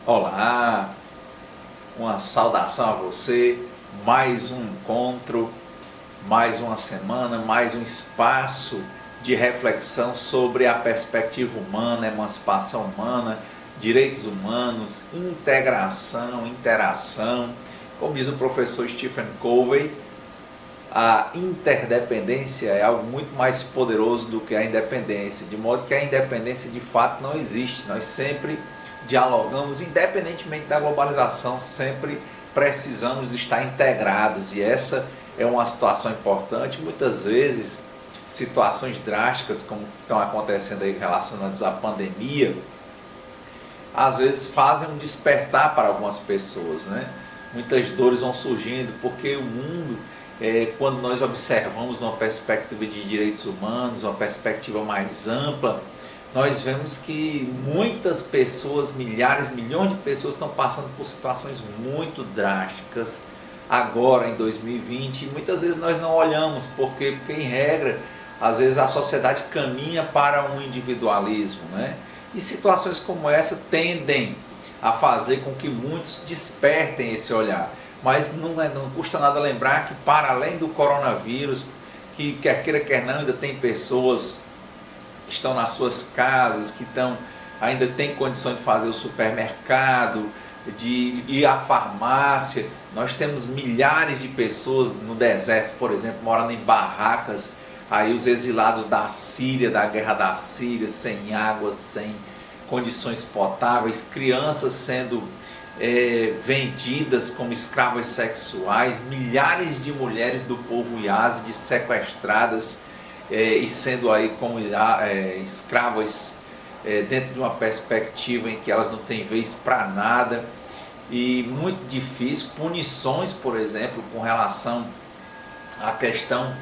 Olá, uma saudação a você, mais um encontro, mais uma semana, mais um espaço de reflexão sobre a perspectiva humana, emancipação humana, direitos humanos, integração, interação. Como diz o professor Stephen Covey, a interdependência é algo muito mais poderoso do que a independência, de modo que a independência de fato não existe. Nós sempre dialogamos, independentemente da globalização, sempre precisamos estar integrados, e essa é uma situação importante. Muitas vezes situações drásticas como estão acontecendo aí relacionadas à pandemia, às vezes fazem um despertar para algumas pessoas, né? Muitas dores vão surgindo porque o mundo, quando nós observamos numa perspectiva de direitos humanos, uma perspectiva mais ampla, nós vemos que muitas pessoas, milhares, milhões de pessoas estão passando por situações muito drásticas agora em 2020, e muitas vezes nós não olhamos, porque em regra, às vezes a sociedade caminha para um individualismo, né? E situações como essa tendem a fazer com que muitos despertem esse olhar. Mas não custa nada lembrar que, para além do coronavírus, que quer queira quer não, ainda tem pessoas que estão nas suas casas, que ainda têm condição de fazer o supermercado, de ir à farmácia. Nós temos milhares de pessoas no deserto, por exemplo, morando em barracas, aí os exilados da Síria, da guerra da Síria, sem água, sem condições potáveis, crianças sendo vendidas como escravas sexuais, milhares de mulheres do povo Yazidi sequestradas e sendo aí como escravas dentro de uma perspectiva em que elas não têm vez para nada, e muito difícil. Punições, por exemplo, com relação à questão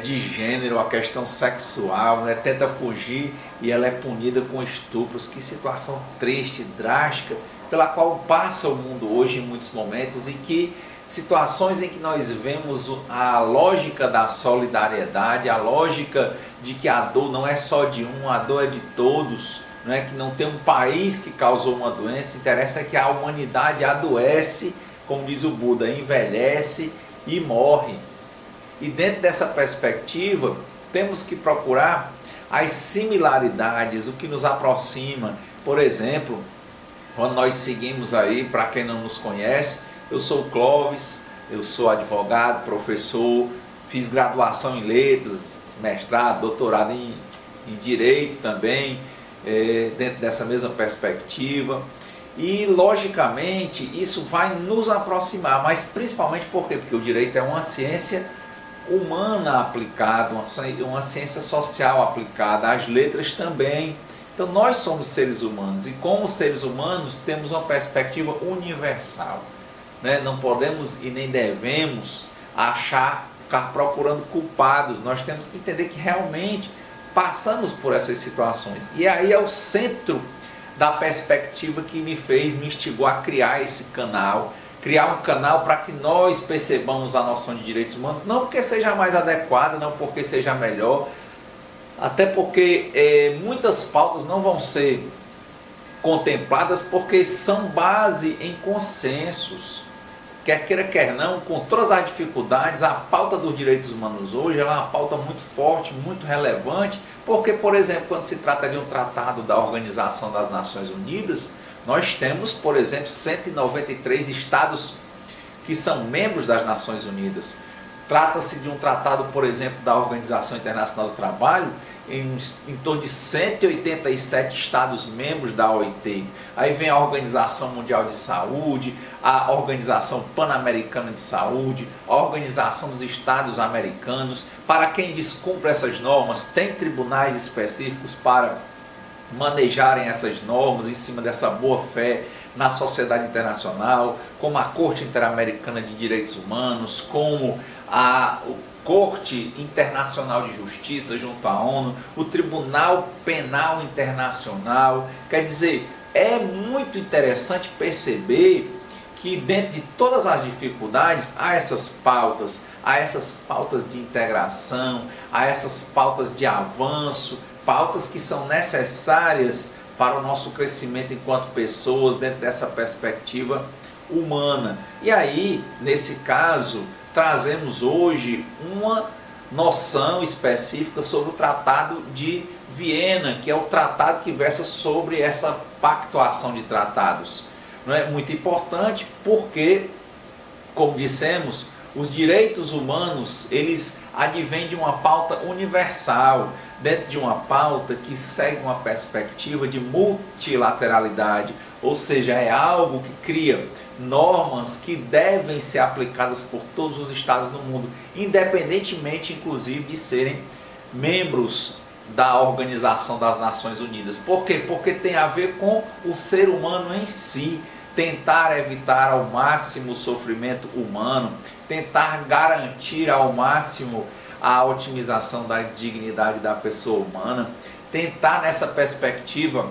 de gênero, a questão sexual, né? Tenta fugir e ela é punida com estupros. Que situação triste, drástica, pela qual passa o mundo hoje em muitos momentos, e que situações em que nós vemos a lógica da solidariedade, a lógica de que a dor não é só de um, a dor é de todos, não é que não tem um país que causou uma doença, interessa que a humanidade adoece, como diz o Buda, envelhece e morre. E dentro dessa perspectiva, temos que procurar as similaridades, o que nos aproxima. Por exemplo, quando nós seguimos aí, para quem não nos conhece, eu sou o Clóvis, eu sou advogado, professor, fiz graduação em letras, mestrado, doutorado em direito também, dentro dessa mesma perspectiva. E logicamente isso vai nos aproximar, mas principalmente por quê? Porque o direito é uma ciência humana aplicada, uma ciência social aplicada, as letras também. Então nós somos seres humanos, e como seres humanos temos uma perspectiva universal, né? Não podemos e nem devemos ficar procurando culpados. Nós temos que entender que realmente passamos por essas situações, e aí é o centro da perspectiva que me instigou a criar esse canal, criar um canal para que nós percebamos a noção de direitos humanos, não porque seja mais adequada, não porque seja melhor, até porque muitas pautas não vão ser contempladas porque são base em consensos. Quer queira, quer não, com todas as dificuldades, a pauta dos direitos humanos hoje ela é uma pauta muito forte, muito relevante, porque, por exemplo, quando se trata de um tratado da Organização das Nações Unidas, nós temos, por exemplo, 193 estados que são membros das Nações Unidas. Trata-se de um tratado, por exemplo, da Organização Internacional do Trabalho, em torno de 187 estados membros da OIT. Aí vem a Organização Mundial de Saúde, a Organização Pan-Americana de Saúde, a Organização dos Estados Americanos. Para quem descumpre essas normas, tem tribunais específicos para manejarem essas normas em cima dessa boa-fé na sociedade internacional, como a Corte Interamericana de Direitos Humanos, como a Corte Internacional de Justiça junto à ONU, o Tribunal Penal Internacional. Quer dizer, é muito interessante perceber que dentro de todas as dificuldades há essas pautas de integração, há essas pautas de avanço, pautas que são necessárias para o nosso crescimento enquanto pessoas, dentro dessa perspectiva humana. E aí, nesse caso, trazemos hoje uma noção específica sobre o Tratado de Viena, que é o tratado que versa sobre essa pactuação de tratados. Não é muito importante porque, como dissemos, os direitos humanos, eles advêm de uma pauta universal, dentro de uma pauta que segue uma perspectiva de multilateralidade, ou seja, é algo que cria normas que devem ser aplicadas por todos os estados do mundo, independentemente, inclusive, de serem membros da Organização das Nações Unidas. Por quê? Porque tem a ver com o ser humano em si, tentar evitar ao máximo o sofrimento humano, tentar garantir ao máximo a otimização da dignidade da pessoa humana, tentar nessa perspectiva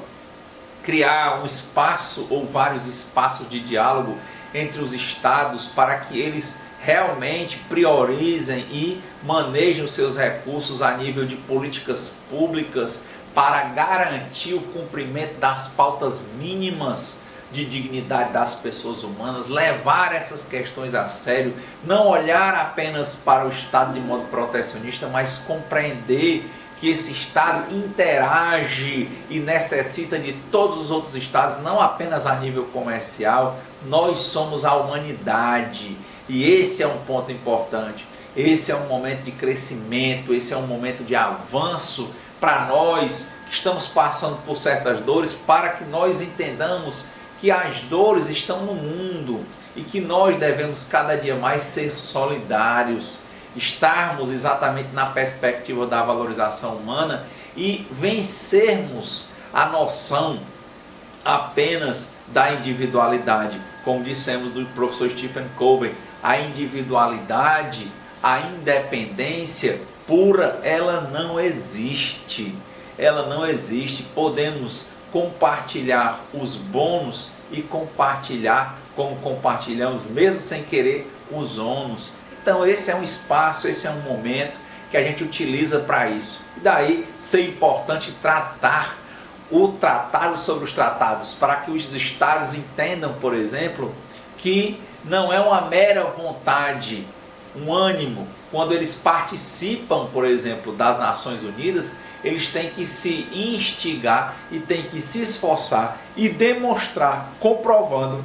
criar um espaço ou vários espaços de diálogo entre os estados para que eles realmente priorizem e manejem os seus recursos a nível de políticas públicas para garantir o cumprimento das pautas mínimas de dignidade das pessoas humanas, levar essas questões a sério, não olhar apenas para o Estado de modo protecionista, mas compreender que esse Estado interage e necessita de todos os outros Estados, não apenas a nível comercial. Nós somos a humanidade e esse é um ponto importante. Esse é um momento de crescimento, esse é um momento de avanço para nós que estamos passando por certas dores, para que nós entendamos que as dores estão no mundo e que nós devemos cada dia mais ser solidários, estarmos exatamente na perspectiva da valorização humana e vencermos a noção apenas da individualidade. Como dissemos do professor Stephen Covey, a individualidade, a independência pura, ela não existe. Ela não existe. Podemos compartilhar os bônus e compartilhar como compartilhamos, mesmo sem querer, os ônus. Então esse é um espaço, esse é um momento que a gente utiliza para isso. E daí ser importante tratar o tratado sobre os tratados, para que os estados entendam, por exemplo, que não é uma mera vontade, um ânimo. Quando eles participam, por exemplo, das Nações Unidas, eles têm que se instigar e têm que se esforçar e demonstrar, comprovando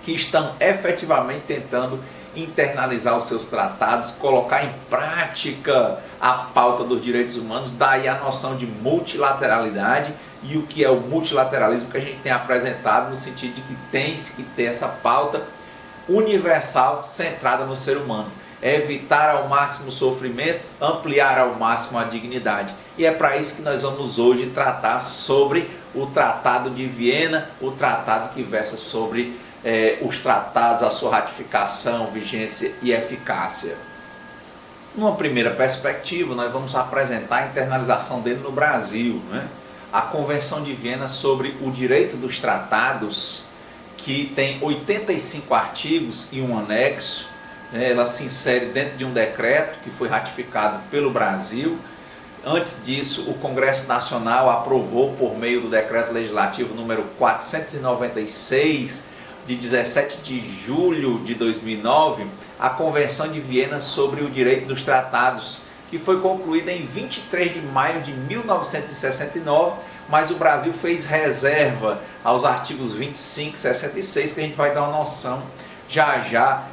que estão efetivamente tentando internalizar os seus tratados, colocar em prática a pauta dos direitos humanos, daí a noção de multilateralidade e o que é o multilateralismo que a gente tem apresentado no sentido de que tem-se que ter essa pauta universal centrada no ser humano. É evitar ao máximo o sofrimento, ampliar ao máximo a dignidade. E é para isso que nós vamos hoje tratar sobre o Tratado de Viena, o tratado que versa sobre os tratados, a sua ratificação, vigência e eficácia. Numa primeira perspectiva, nós vamos apresentar a internalização dele no Brasil, né? A Convenção de Viena sobre o Direito dos Tratados, que tem 85 artigos e um anexo, né? Ela se insere dentro de um decreto que foi ratificado pelo Brasil. Antes disso, o Congresso Nacional aprovou, por meio do decreto legislativo número 496, de 17 de julho de 2009, a Convenção de Viena sobre o Direito dos Tratados, que foi concluída em 23 de maio de 1969, mas o Brasil fez reserva aos artigos 25 e 66, que a gente vai dar uma noção já já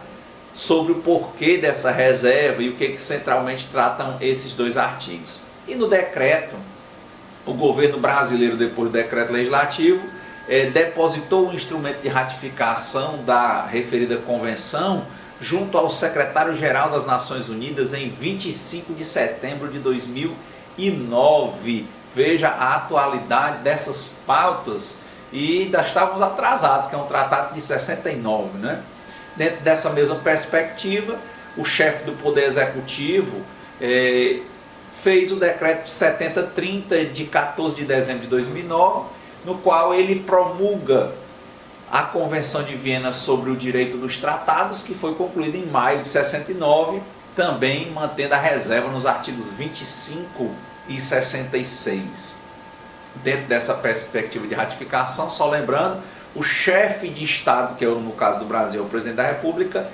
sobre o porquê dessa reserva e o que centralmente tratam esses dois artigos. E no decreto, o governo brasileiro, depois do decreto legislativo, depositou o instrumento de ratificação da referida convenção junto ao secretário-geral das Nações Unidas em 25 de setembro de 2009. Veja a atualidade dessas pautas e ainda estávamos atrasados, que é um tratado de 69, né? Dentro dessa mesma perspectiva, o chefe do Poder Executivo fez o decreto 7030 de 14 de dezembro de 2009, no qual ele promulga a Convenção de Viena sobre o Direito dos Tratados, que foi concluída em maio de 69, também mantendo a reserva nos artigos 25 e 66. dentro dessa perspectiva de ratificação, só lembrando, o chefe de Estado, que é no caso do Brasil, o presidente da República,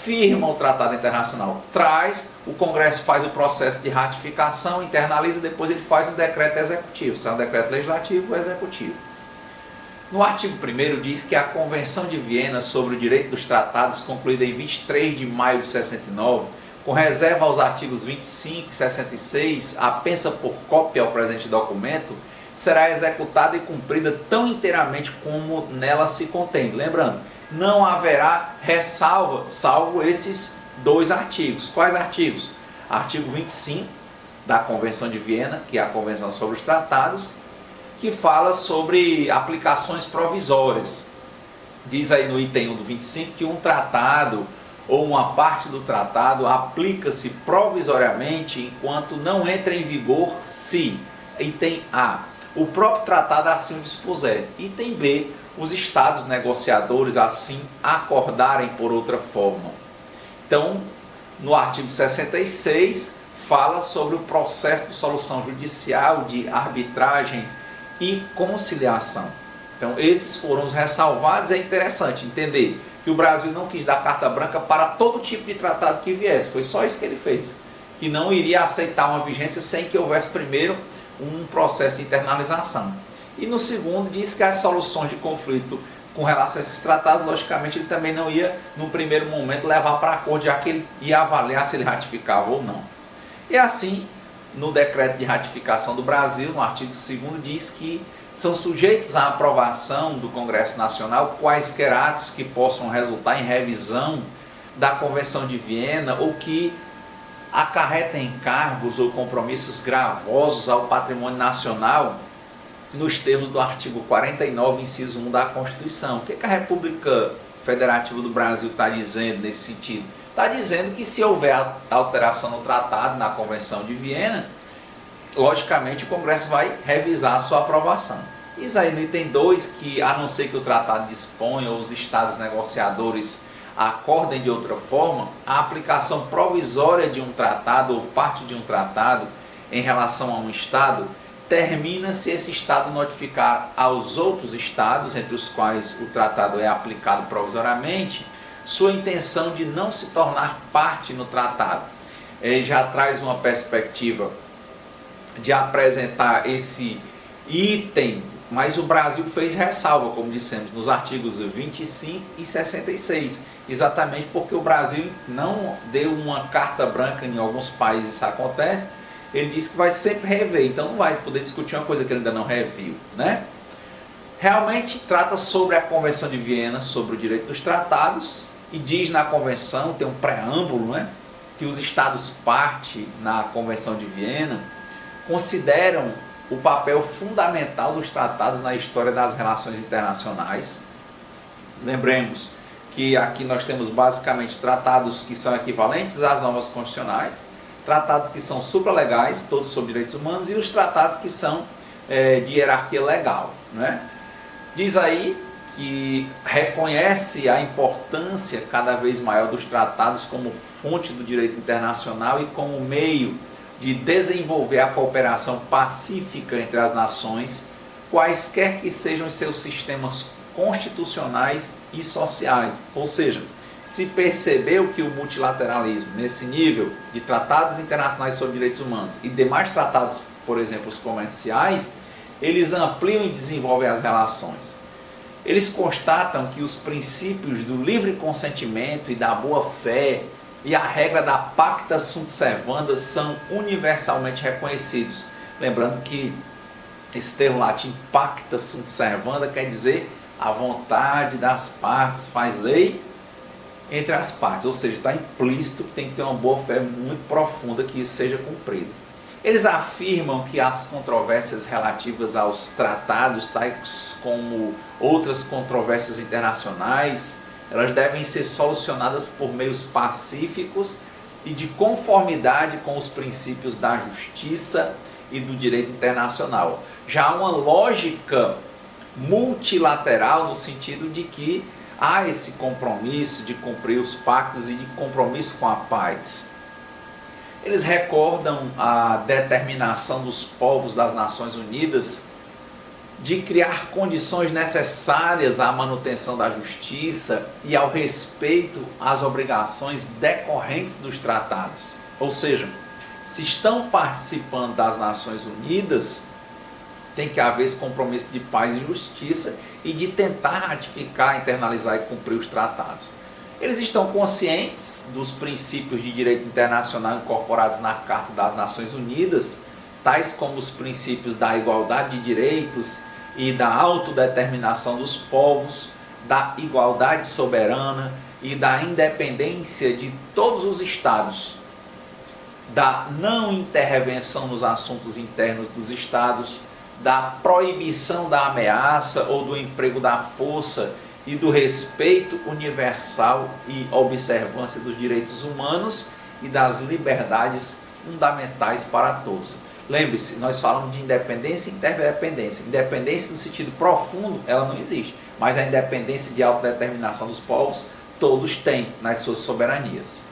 firma o tratado internacional, traz, o Congresso faz o processo de ratificação, internaliza, depois ele faz um decreto executivo, se é um decreto legislativo ou executivo. No artigo 1º diz que a Convenção de Viena sobre o Direito dos Tratados, concluída em 23 de maio de 69, com reserva aos artigos 25 e 66, apensa por cópia ao presente documento, será executada e cumprida tão inteiramente como nela se contém. Lembrando, não haverá ressalva, salvo esses dois artigos. Quais artigos? Artigo 25 da Convenção de Viena, que é a Convenção sobre os Tratados, que fala sobre aplicações provisórias. Diz aí no item 1 do 25 que um tratado ou uma parte do tratado aplica-se provisoriamente enquanto não entra em vigor se, item A, o próprio tratado assim o dispuser, item B, os estados negociadores assim acordarem por outra forma. Então, no artigo 66, fala sobre o processo de solução judicial, de arbitragem e conciliação. Então, esses foram os ressalvados. É interessante entender que o Brasil não quis dar carta branca para todo tipo de tratado que viesse. Foi só isso que ele fez. Que não iria aceitar uma vigência sem que houvesse primeiro um processo de internalização. E no segundo, diz que as soluções de conflito com relação a esses tratados, logicamente, ele também não ia, no primeiro momento, levar para acordo, já que ele ia avaliar se ele ratificava ou não. E assim, no decreto de ratificação do Brasil, no artigo 2º, diz que são sujeitos à aprovação do Congresso Nacional quaisquer atos que possam resultar em revisão da Convenção de Viena ou que acarretem encargos ou compromissos gravosos ao patrimônio nacional, nos termos do artigo 49, inciso 1 da Constituição. O que a República Federativa do Brasil está dizendo nesse sentido? Está dizendo que se houver alteração no tratado, na Convenção de Viena, logicamente o Congresso vai revisar a sua aprovação. Isso aí no item 2, que a não ser que o tratado disponha ou os estados negociadores acordem de outra forma, a aplicação provisória de um tratado ou parte de um tratado em relação a um estado termina se esse estado notificar aos outros estados, entre os quais o tratado é aplicado provisoriamente, sua intenção de não se tornar parte no tratado. Ele já traz uma perspectiva de apresentar esse item, mas o Brasil fez ressalva, como dissemos, nos artigos 25 e 66, exatamente porque o Brasil não deu uma carta branca, em alguns países isso acontece, ele disse que vai sempre rever, então não vai poder discutir uma coisa que ele ainda não reviu, né? Realmente trata sobre a Convenção de Viena, sobre o direito dos tratados, e diz na Convenção, tem um preâmbulo, né, que os estados parte na Convenção de Viena consideram o papel fundamental dos tratados na história das relações internacionais. Lembremos que aqui nós temos basicamente tratados que são equivalentes às normas constitucionais, tratados que são supralegais, todos sobre direitos humanos, e os tratados que são de hierarquia legal, né? Diz aí que reconhece a importância cada vez maior dos tratados como fonte do direito internacional e como meio de desenvolver a cooperação pacífica entre as nações, quaisquer que sejam os seus sistemas constitucionais e sociais. Ou seja, se percebeu que o multilateralismo, nesse nível de tratados internacionais sobre direitos humanos e demais tratados, por exemplo, os comerciais, eles ampliam e desenvolvem as relações. Eles constatam que os princípios do livre consentimento e da boa-fé e a regra da pacta sunt servanda são universalmente reconhecidos. Lembrando que esse termo latim, pacta sunt servanda, quer dizer a vontade das partes faz lei entre as partes, ou seja, está implícito que tem que ter uma boa-fé muito profunda que isso seja cumprido. Eles afirmam que as controvérsias relativas aos tratados, tais como outras controvérsias internacionais, elas devem ser solucionadas por meios pacíficos e de conformidade com os princípios da justiça e do direito internacional. Já há uma lógica multilateral no sentido de que há esse compromisso de cumprir os pactos e de compromisso com a paz. Eles recordam a determinação dos povos das Nações Unidas de criar condições necessárias à manutenção da justiça e ao respeito às obrigações decorrentes dos tratados. Ou seja, se estão participando das Nações Unidas, tem que haver esse compromisso de paz e justiça e de tentar ratificar, internalizar e cumprir os tratados. Eles estão conscientes dos princípios de direito internacional incorporados na Carta das Nações Unidas, tais como os princípios da igualdade de direitos e da autodeterminação dos povos, da igualdade soberana e da independência de todos os estados, da não intervenção nos assuntos internos dos estados, da proibição da ameaça ou do emprego da força e do respeito universal e observância dos direitos humanos e das liberdades fundamentais para todos. Lembre-se, nós falamos de independência e interdependência. Independência no sentido profundo, ela não existe, mas a independência de autodeterminação dos povos, todos têm nas suas soberanias.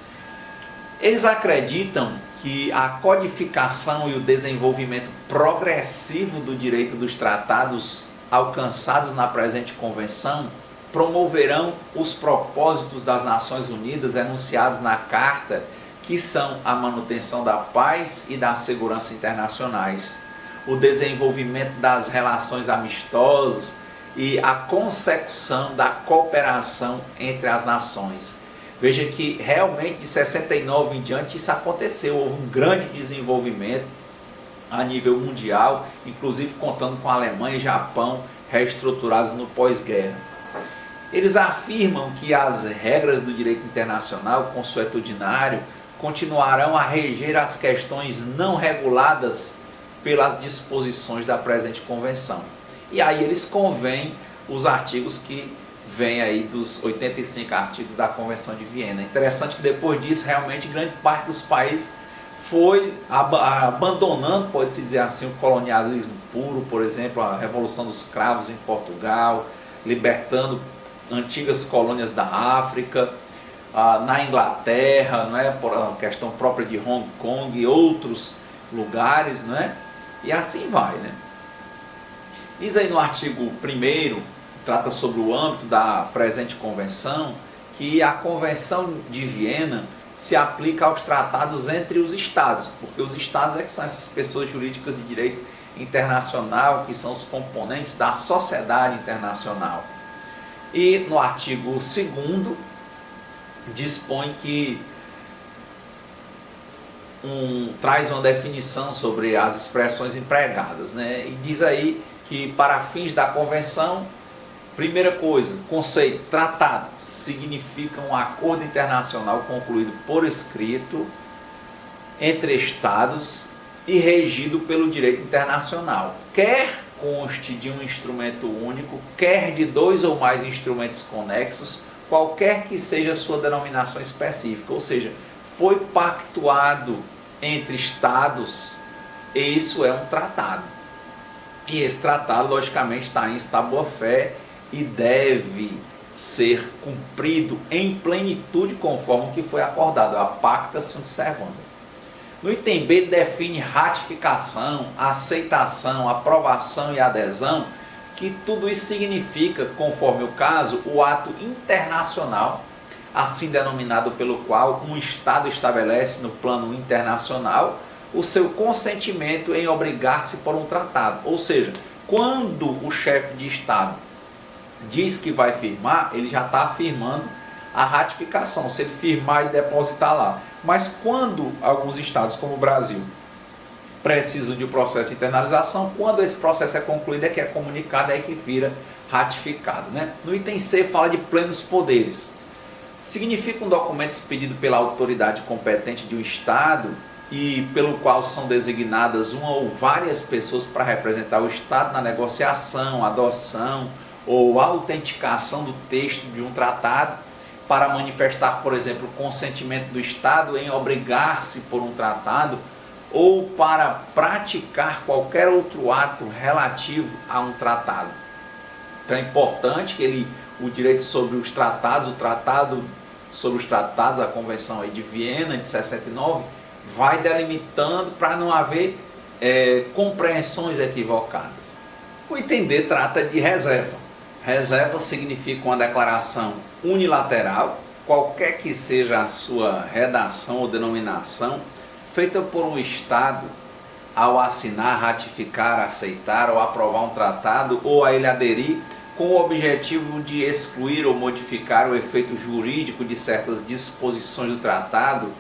Eles acreditam que a codificação e o desenvolvimento progressivo do direito dos tratados alcançados na presente convenção promoverão os propósitos das Nações Unidas enunciados na Carta, que são a manutenção da paz e da segurança internacionais, o desenvolvimento das relações amistosas e a consecução da cooperação entre as nações. Veja que realmente de 69 em diante isso aconteceu, houve um grande desenvolvimento a nível mundial, inclusive contando com a Alemanha e Japão reestruturados no pós-guerra. Eles afirmam que as regras do direito internacional consuetudinário continuarão a reger as questões não reguladas pelas disposições da presente convenção. E aí eles convêm os artigos que vêm aí dos 85 artigos da Convenção de Viena. Interessante que depois disso, realmente, grande parte dos países foi abandonando, pode-se dizer assim, o colonialismo puro, por exemplo, a Revolução dos Cravos em Portugal, libertando antigas colônias da África, na Inglaterra, não é? Por a questão própria de Hong Kong e outros lugares, não é? E assim vai, né? Diz aí no artigo 1º, trata sobre o âmbito da presente convenção, que a Convenção de Viena se aplica aos tratados entre os estados, porque os estados é que são essas pessoas jurídicas de direito internacional, que são os componentes da sociedade internacional. E no artigo 2º, dispõe que traz uma definição sobre as expressões empregadas, né? E diz aí que para fins da convenção, primeira coisa, conceito, tratado, significa um acordo internacional concluído por escrito entre estados e regido pelo direito internacional, quer conste de um instrumento único, quer de 2 ou mais instrumentos conexos, qualquer que seja a sua denominação específica, ou seja, foi pactuado entre estados, isso é um tratado. E esse tratado, logicamente, está em boa-fé e deve ser cumprido em plenitude conforme o que foi acordado, a pacta sunt servanda. No item B, ele define ratificação, aceitação, aprovação e adesão, que tudo isso significa, conforme o caso, o ato internacional, assim denominado, pelo qual um Estado estabelece no plano internacional o seu consentimento em obrigar-se por um tratado. Ou seja, quando o chefe de Estado diz que vai firmar, ele já está afirmando a ratificação, se ele firmar e depositar lá. Mas quando alguns estados, como o Brasil, precisam de um processo de internalização, quando esse processo é concluído, é que é comunicado, é que vira ratificado, né? No item C fala de plenos poderes. Significa um documento expedido pela autoridade competente de um Estado e pelo qual são designadas uma ou várias pessoas para representar o Estado na negociação, adoção ou autenticação do texto de um tratado, para manifestar, por exemplo, o consentimento do Estado em obrigar-se por um tratado ou para praticar qualquer outro ato relativo a um tratado. Então é importante que o direito sobre os tratados, o tratado sobre os tratados, a Convenção aí de Viena de 69, vai delimitando para não haver compreensões equivocadas. O item D trata de reserva. Reserva significa uma declaração unilateral, qualquer que seja a sua redação ou denominação, feita por um Estado ao assinar, ratificar, aceitar ou aprovar um tratado ou a ele aderir com o objetivo de excluir ou modificar o efeito jurídico de certas disposições do tratado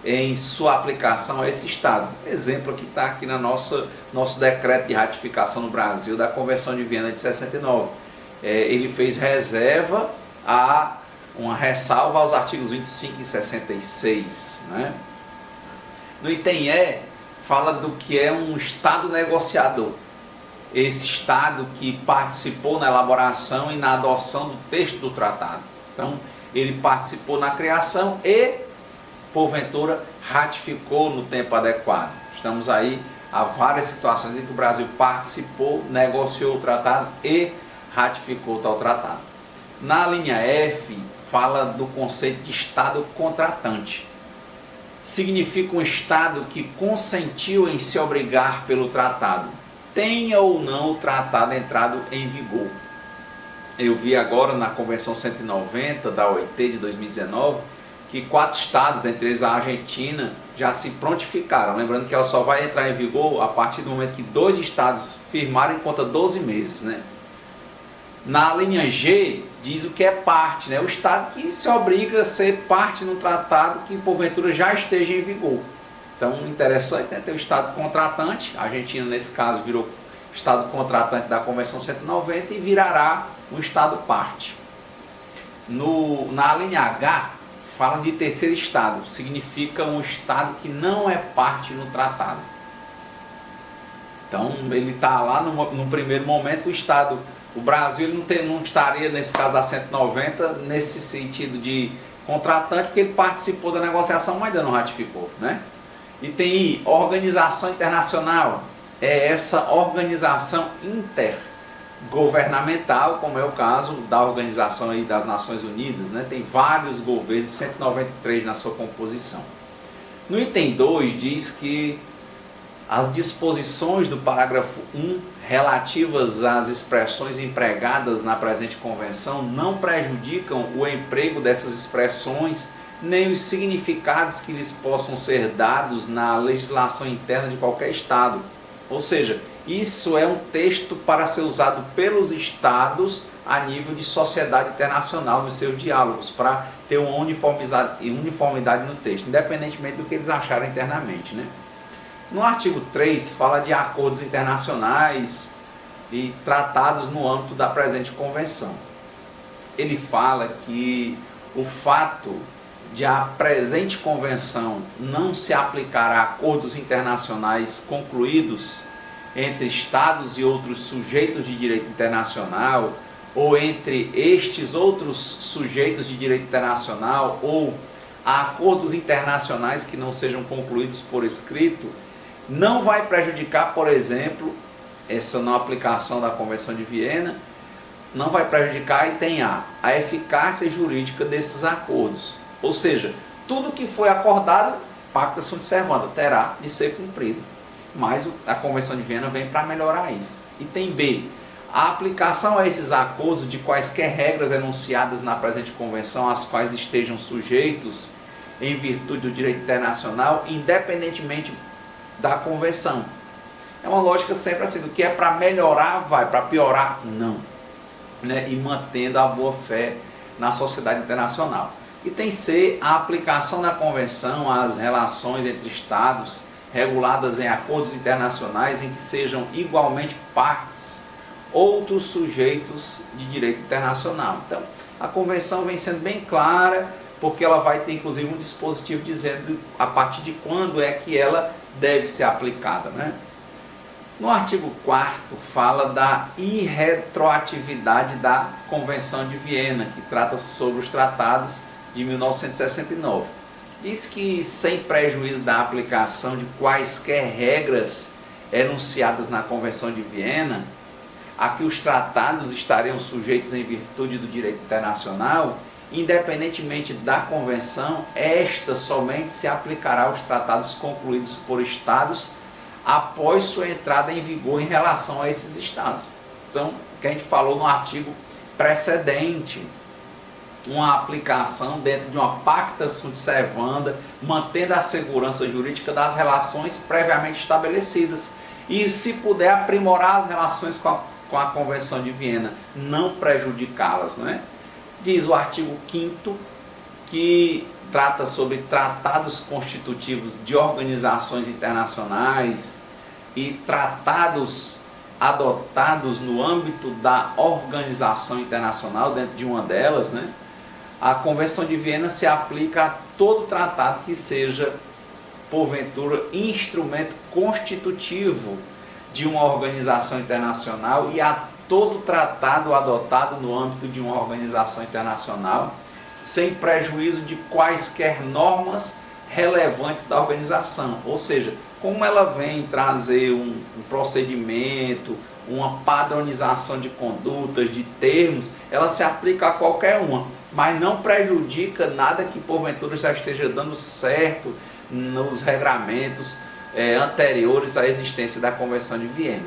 em sua aplicação a esse Estado. Exemplo que está aqui na nosso decreto de ratificação no Brasil da Convenção de Viena de 69. Ele fez reserva a uma ressalva aos artigos 25 e 66. Né? No item E, fala do que é um Estado negociador. Esse Estado que participou na elaboração e na adoção do texto do tratado. Então, ele participou na criação e, porventura, ratificou no tempo adequado. Estamos aí a várias situações em que o Brasil participou, negociou o tratado e ratificou tal tratado. Na linha F, fala do conceito de Estado contratante. Significa um Estado que consentiu em se obrigar pelo tratado, tenha ou não o tratado entrado em vigor. Eu vi agora na Convenção 190 da OIT de 2019 que 4 estados, dentre eles a Argentina, já se prontificaram. Lembrando que ela só vai entrar em vigor a partir do momento que 2 estados firmarem em conta 12 meses. Né? Na linha G, diz o que é parte, né? O Estado que se obriga a ser parte no tratado que porventura já esteja em vigor. Então, interessante, né? Ter o Estado contratante, a Argentina nesse caso virou Estado contratante da Convenção 190 e virará um Estado parte. Na linha H, fala de terceiro Estado, significa um Estado que não é parte no tratado. Então, ele está lá no primeiro momento, o Brasil não estaria, nesse caso da 190, nesse sentido de contratante, porque ele participou da negociação, mas ainda não ratificou. Né? E tem aí, organização internacional, é essa organização intergovernamental, como é o caso da Organização aí das Nações Unidas, né? Tem vários governos, 193 na sua composição. No item 2 diz que as disposições do parágrafo 1 relativas às expressões empregadas na presente convenção não prejudicam o emprego dessas expressões nem os significados que lhes possam ser dados na legislação interna de qualquer Estado. Ou seja, isso é um texto para ser usado pelos Estados a nível de sociedade internacional nos seus diálogos, para ter uma uniformidade no texto, independentemente do que eles acharem internamente. Né? No artigo 3, fala de acordos internacionais e tratados no âmbito da presente convenção. Ele fala que o fato de a presente convenção não se aplicar a acordos internacionais concluídos entre Estados e outros sujeitos de direito internacional, ou entre estes outros sujeitos de direito internacional, ou a acordos internacionais que não sejam concluídos por escrito, não vai prejudicar, por exemplo, essa não aplicação da Convenção de Viena, não vai prejudicar, e tem a eficácia jurídica desses acordos. Ou seja, tudo que foi acordado, pacta sunt servanda, terá de ser cumprido. Mas a Convenção de Viena vem para melhorar isso. E tem B, a aplicação a esses acordos de quaisquer regras enunciadas na presente convenção, às quais estejam sujeitos em virtude do direito internacional, independentemente da convenção. É uma lógica sempre assim, do que é para melhorar vai, para piorar não. Né? E mantendo a boa-fé na sociedade internacional. E tem C, a aplicação da convenção às relações entre Estados reguladas em acordos internacionais em que sejam igualmente partes outros sujeitos de direito internacional. Então, a convenção vem sendo bem clara, porque ela vai ter inclusive um dispositivo dizendo a partir de quando é que ela deve ser aplicada. Né? No artigo 4º fala da irretroatividade da Convenção de Viena, que trata sobre os tratados de 1969. Diz que, sem prejuízo da aplicação de quaisquer regras enunciadas na Convenção de Viena, a que os tratados estariam sujeitos em virtude do direito internacional, independentemente da Convenção, esta somente se aplicará aos tratados concluídos por Estados após sua entrada em vigor em relação a esses Estados. Então, que a gente falou no artigo precedente, uma aplicação dentro de uma pacta sunt servanda, mantendo a segurança jurídica das relações previamente estabelecidas. E, se puder, aprimorar as relações com a Convenção de Viena, não prejudicá-las, né? Diz o artigo 5º que trata sobre tratados constitutivos de organizações internacionais e tratados adotados no âmbito da organização internacional, dentro de uma delas, né? A Convenção de Viena se aplica a todo tratado que seja, porventura, instrumento constitutivo de uma organização internacional e a todo tratado adotado no âmbito de uma organização internacional, sem prejuízo de quaisquer normas relevantes da organização. Ou seja, como ela vem trazer um procedimento, uma padronização de condutas, de termos, ela se aplica a qualquer uma, mas não prejudica nada que porventura já esteja dando certo nos regramentos anteriores à existência da Convenção de Viena.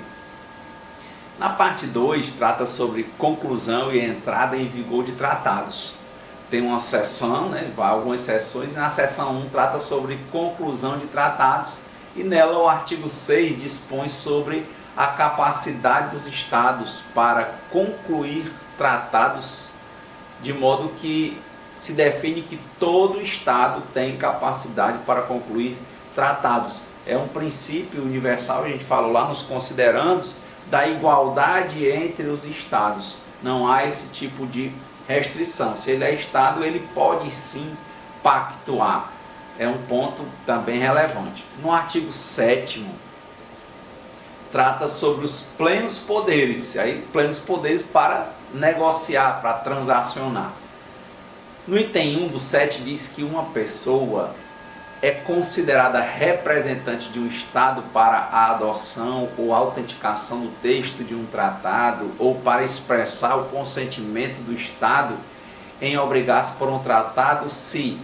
Na parte 2, trata sobre conclusão e entrada em vigor de tratados. Tem uma seção, né, algumas seções, e na seção 1 trata sobre conclusão de tratados, e nela o artigo 6 dispõe sobre a capacidade dos Estados para concluir tratados, de modo que se define que todo Estado tem capacidade para concluir tratados. É um princípio universal, a gente falou lá nos considerandos, da igualdade entre os Estados. Não há esse tipo de restrição. Se ele é Estado, ele pode sim pactuar. É um ponto também relevante. No artigo 7º, trata sobre os plenos poderes. Aí, plenos poderes para negociar, para transacionar. No item 1 do 7 diz que uma pessoa é considerada representante de um Estado para a adoção ou autenticação do texto de um tratado ou para expressar o consentimento do Estado em obrigar-se por um tratado se,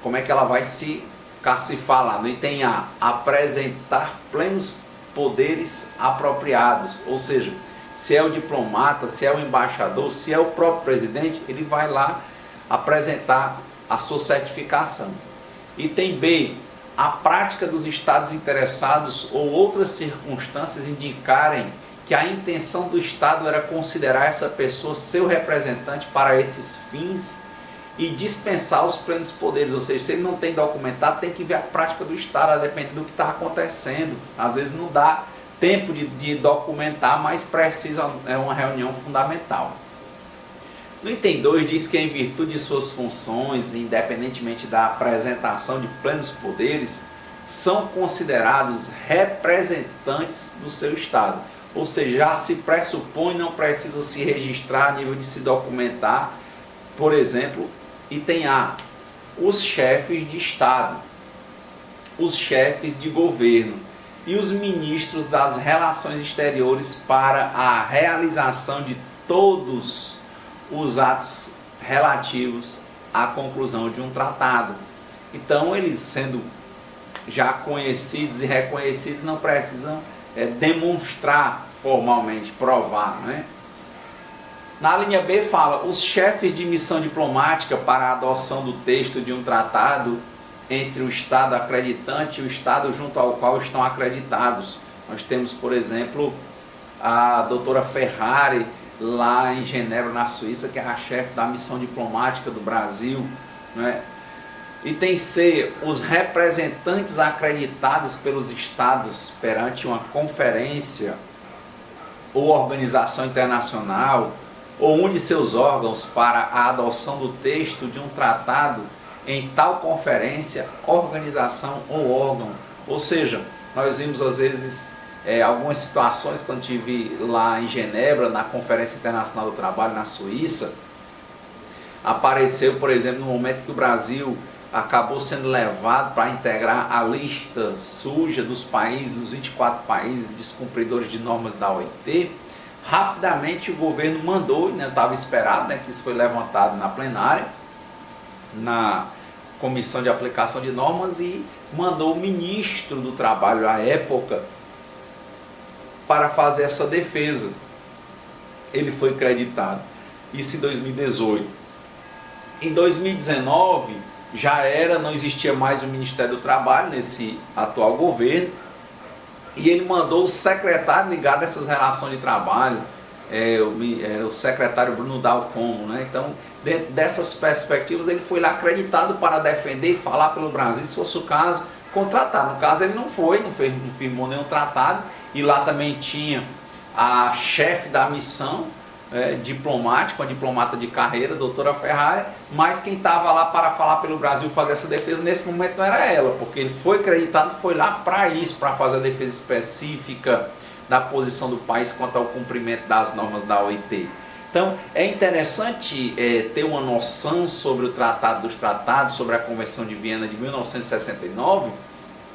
como é que ela vai se cacifar lá? No item A, apresentar plenos poderes apropriados, ou seja, se é o diplomata, se é o embaixador, se é o próprio presidente, ele vai lá apresentar a sua certificação. Item B, a prática dos Estados interessados ou outras circunstâncias indicarem que a intenção do Estado era considerar essa pessoa seu representante para esses fins e dispensar os plenos poderes, ou seja, se ele não tem documentado, tem que ver a prática do Estado, depende do que está acontecendo. Às vezes não dá tempo de documentar, mas precisa, é uma reunião fundamental. No item 2 diz que em virtude de suas funções, independentemente da apresentação de plenos poderes, são considerados representantes do seu Estado. Ou seja, já se pressupõe, não precisa se registrar a nível de se documentar. Por exemplo, item A, os chefes de Estado, os chefes de governo e os ministros das relações exteriores para a realização de todos os atos relativos à conclusão de um tratado. Então, eles sendo já conhecidos e reconhecidos, não precisam demonstrar formalmente, provar, né? Na linha B fala, os chefes de missão diplomática para a adoção do texto de um tratado entre o Estado acreditante e o Estado junto ao qual estão acreditados. Nós temos, por exemplo, a doutora Ferrari, lá em Genebra, na Suíça, que é a chefe da missão diplomática do Brasil, né? Item C, os representantes acreditados pelos Estados perante uma conferência ou organização internacional ou um de seus órgãos para a adoção do texto de um tratado em tal conferência, organização ou órgão. Ou seja, nós vimos às vezes algumas situações quando estive lá em Genebra, na Conferência Internacional do Trabalho na Suíça, apareceu, por exemplo, no momento que o Brasil acabou sendo levado para integrar a lista suja dos países, dos 24 países descumpridores de normas da OIT, rapidamente o governo mandou, e não estava esperado, né, que isso foi levantado na plenária, na Comissão de Aplicação de Normas, e mandou o ministro do Trabalho à época para fazer essa defesa. ele foi creditado. Isso em 2018. Em 2019 não existia mais o Ministério do Trabalho nesse atual governo, e ele mandou o secretário ligado a essas relações de trabalho, o secretário Bruno Dalcomo, né? Então, dentro dessas perspectivas, ele foi lá acreditado para defender e falar pelo Brasil, se fosse o caso, contratar. No caso, ele não firmou nenhum tratado, e lá também tinha a chefe da missão diplomática, uma diplomata de carreira, a doutora Ferrari, mas quem estava lá para falar pelo Brasil, fazer essa defesa, nesse momento não era ela, porque ele foi acreditado, foi lá para isso, para fazer a defesa específica da posição do país quanto ao cumprimento das normas da OIT. Então, é interessante ter uma noção sobre o Tratado dos Tratados, sobre a Convenção de Viena de 1969,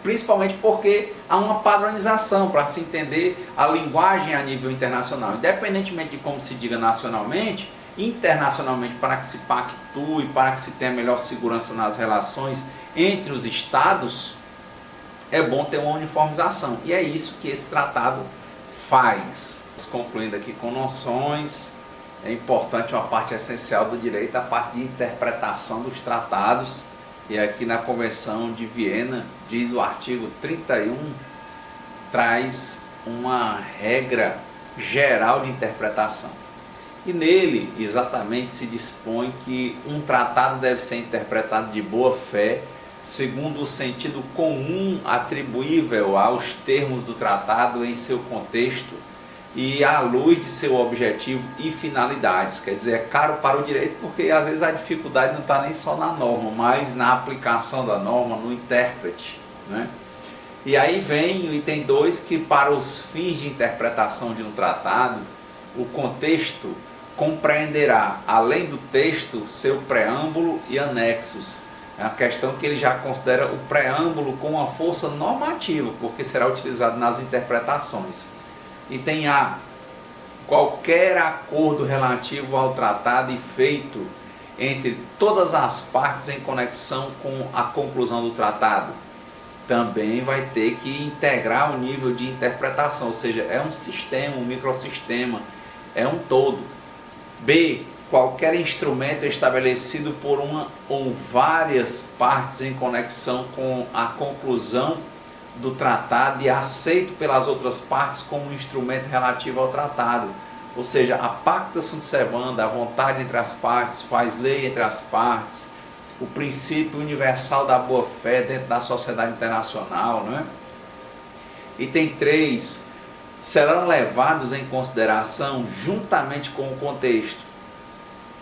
principalmente porque há uma padronização para se entender a linguagem a nível internacional. Independentemente de como se diga nacionalmente, internacionalmente, para que se pactue, para que se tenha melhor segurança nas relações entre os estados, é bom ter uma uniformização. E é isso que esse tratado faz. Concluindo aqui com noções, é importante uma parte essencial do direito, a parte de interpretação dos tratados. E aqui na Convenção de Viena, diz o artigo 31, traz uma regra geral de interpretação. E nele, exatamente, se dispõe que um tratado deve ser interpretado de boa fé, segundo o sentido comum atribuível aos termos do tratado em seu contexto e à luz de seu objetivo e finalidades. Quer dizer, é caro para o direito porque às vezes a dificuldade não está nem só na norma, mas na aplicação da norma, no intérprete, né? E aí vem o item 2, que para os fins de interpretação de um tratado, o contexto compreenderá, além do texto, seu preâmbulo e anexos. É uma questão que ele já considera o preâmbulo com uma força normativa, porque será utilizado nas interpretações. Item A. Qualquer acordo relativo ao tratado e feito entre todas as partes em conexão com a conclusão do tratado também vai ter que integrar o nível de interpretação, ou seja, é um sistema, um microsistema, é um todo. B. Qualquer instrumento estabelecido por uma ou várias partes em conexão com a conclusão do tratado e aceito pelas outras partes como um instrumento relativo ao tratado. Ou seja, a pacta sunt servanda, a vontade entre as partes, faz lei entre as partes, o princípio universal da boa-fé dentro da sociedade internacional, não é? Item 3. Serão levados em consideração juntamente com o contexto: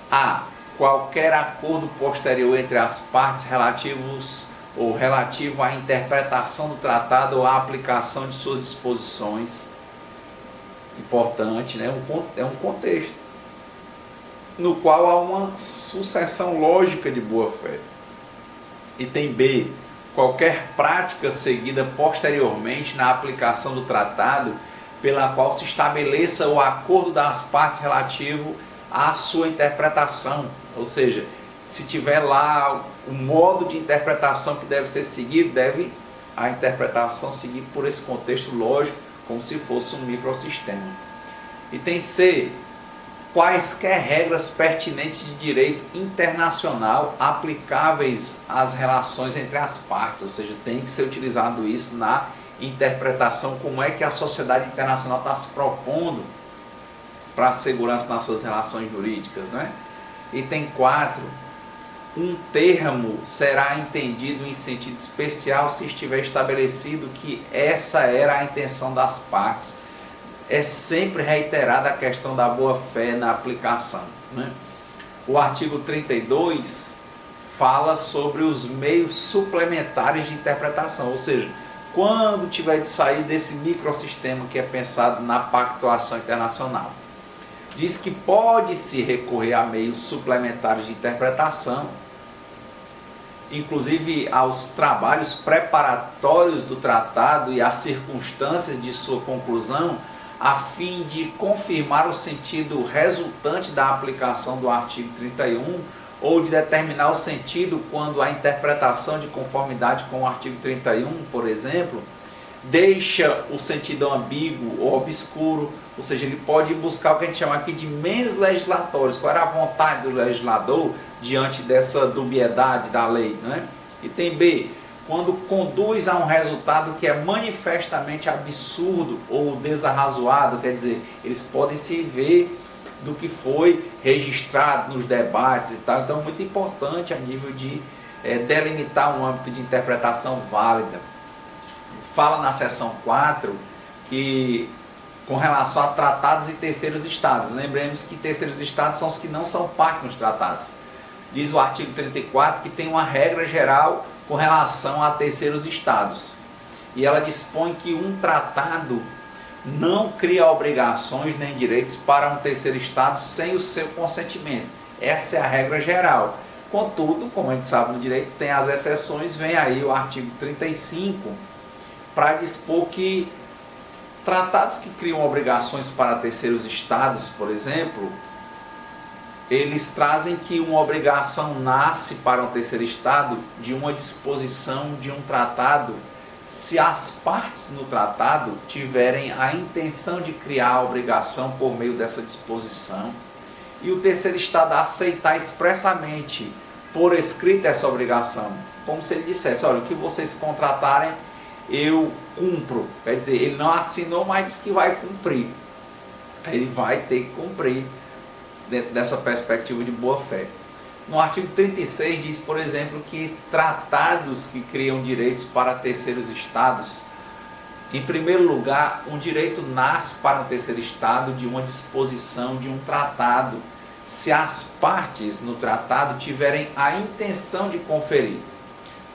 a. Qualquer acordo posterior entre as partes relativo à interpretação do tratado ou à aplicação de suas disposições. Importante, né? É um contexto no qual há uma sucessão lógica de boa-fé. Item B. Qualquer prática seguida posteriormente na aplicação do tratado pela qual se estabeleça o acordo das partes relativo à sua interpretação. Ou seja, se tiver lá o modo de interpretação que deve ser seguido, deve a interpretação seguir por esse contexto lógico, como se fosse um microsistema. Item C. Quaisquer regras pertinentes de direito internacional aplicáveis às relações entre as partes, ou seja, tem que ser utilizado isso na interpretação, como é que a sociedade internacional está se propondo para a segurança nas suas relações jurídicas, né? Item 4. Um termo será entendido em sentido especial se estiver estabelecido que essa era a intenção das partes. É sempre reiterada a questão da boa-fé na aplicação, né? O artigo 32 fala sobre os meios suplementares de interpretação, ou seja, quando tiver de sair desse microsistema que é pensado na pactuação internacional. Diz que pode-se recorrer a meios suplementares de interpretação, inclusive aos trabalhos preparatórios do tratado e às circunstâncias de sua conclusão, a fim de confirmar o sentido resultante da aplicação do artigo 31 ou de determinar o sentido quando a interpretação de conformidade com o artigo 31, por exemplo, deixa o sentido ambíguo ou obscuro, ou seja, ele pode buscar o que a gente chama aqui de mens legislatórios, qual era a vontade do legislador diante dessa dubiedade da lei, né? E tem B, quando conduz a um resultado que é manifestamente absurdo ou desarrazoado, quer dizer, eles podem se ver do que foi registrado nos debates e tal. Então é muito importante a nível de delimitar um âmbito de interpretação válida. Fala na seção 4 que com relação a tratados e terceiros estados, lembremos que terceiros estados são os que não são parte nos tratados. Diz o artigo 34 que tem uma regra geral com relação a terceiros estados. E ela dispõe que um tratado não cria obrigações nem direitos para um terceiro estado sem o seu consentimento. Essa é a regra geral. Contudo, como a gente sabe no direito, tem as exceções, vem aí o artigo 35 para dispor que tratados que criam obrigações para terceiros estados, por exemplo, eles trazem que uma obrigação nasce para um terceiro estado de uma disposição de um tratado se as partes no tratado tiverem a intenção de criar a obrigação por meio dessa disposição e o terceiro estado aceitar expressamente por escrito essa obrigação, como se ele dissesse, olha, o que vocês contratarem eu cumpro, quer dizer, ele não assinou, mas diz que vai cumprir, ele vai ter que cumprir dentro dessa perspectiva de boa fé. No artigo 36 diz, por exemplo, que tratados que criam direitos para terceiros estados, em primeiro lugar, um direito nasce para um terceiro estado de uma disposição de um tratado, se as partes no tratado tiverem a intenção de conferir.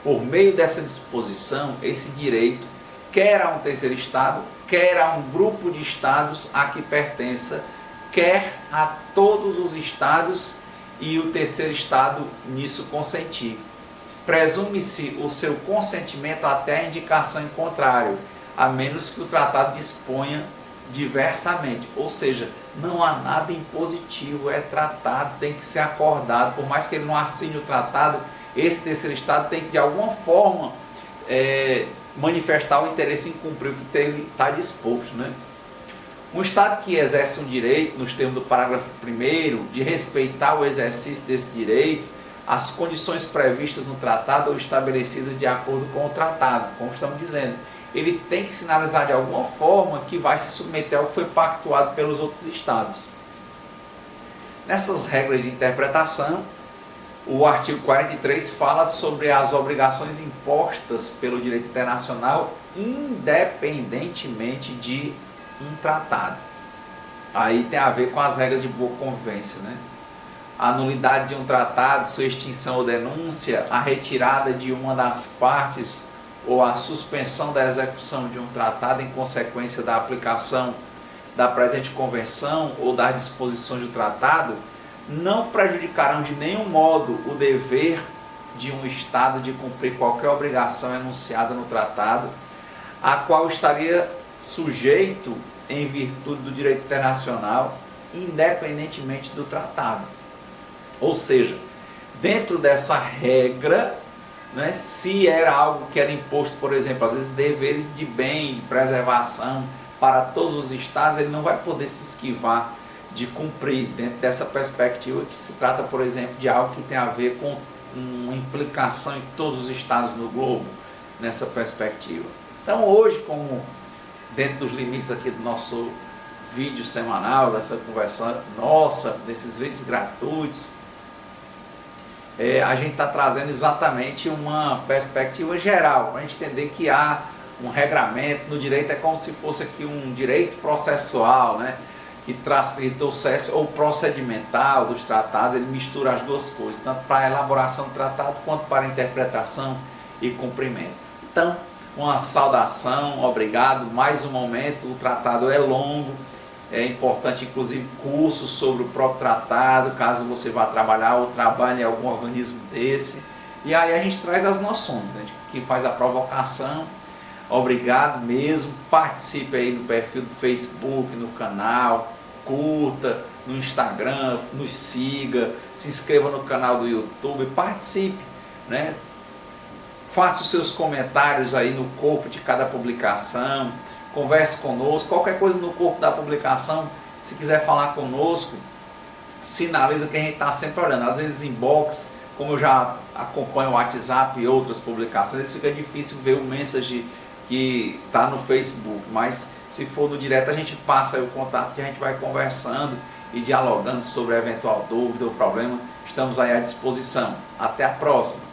Por meio dessa disposição, esse direito, quer a um terceiro estado, quer a um grupo de estados a que pertença, quer a todos os estados e o terceiro estado nisso consentir. Presume-se o seu consentimento até a indicação em contrário, a menos que o tratado disponha diversamente. Ou seja, não há nada impositivo, é tratado, tem que ser acordado. Por mais que ele não assine o tratado, esse terceiro estado tem que de alguma forma manifestar o interesse em cumprir o que está disposto, né? Um Estado que exerce um direito, nos termos do parágrafo 1º, de respeitar o exercício desse direito, as condições previstas no tratado ou estabelecidas de acordo com o tratado, como estamos dizendo, ele tem que sinalizar de alguma forma que vai se submeter ao que foi pactuado pelos outros Estados. Nessas regras de interpretação, o artigo 43 fala sobre as obrigações impostas pelo direito internacional independentemente de um tratado. Aí tem a ver com as regras de boa convivência, né? A nulidade de um tratado, sua extinção ou denúncia, a retirada de uma das partes ou a suspensão da execução de um tratado em consequência da aplicação da presente convenção ou das disposições do tratado não prejudicarão de nenhum modo o dever de um Estado de cumprir qualquer obrigação enunciada no tratado, a qual estaria sujeito em virtude do direito internacional, independentemente do tratado. Ou seja, dentro dessa regra, né, se era algo que era imposto, por exemplo, às vezes deveres de bem, de preservação para todos os estados, ele não vai poder se esquivar de cumprir dentro dessa perspectiva que se trata, por exemplo, de algo que tem a ver com uma implicação em todos os estados do globo, nessa perspectiva. Então hoje, como dentro dos limites aqui do nosso vídeo semanal, dessa conversa nossa, desses vídeos gratuitos, a gente está trazendo exatamente uma perspectiva geral, para a gente entender que há um regramento no direito, é como se fosse aqui um direito processual, né? Que trouxesse ou procedimental dos tratados, ele mistura as duas coisas, tanto para a elaboração do tratado quanto para a interpretação e cumprimento. Então, uma saudação, obrigado, mais um momento, o tratado é longo, é importante inclusive cursos sobre o próprio tratado, caso você vá trabalhar ou trabalhe em algum organismo desse, e aí a gente traz as noções, né, que faz a provocação. Obrigado mesmo, participe aí no perfil do Facebook, no canal, curta no Instagram, nos siga, se inscreva no canal do YouTube, participe, né? faça os seus comentários aí no corpo de cada publicação, converse conosco, qualquer coisa no corpo da publicação, se quiser falar conosco, sinaliza que a gente está sempre olhando. Às vezes inbox, como eu já acompanho o WhatsApp e outras publicações, às vezes fica difícil ver o message que está no Facebook, mas se for no direto a gente passa aí o contato e a gente vai conversando e dialogando sobre a eventual dúvida ou problema. Estamos aí à disposição. Até a próxima!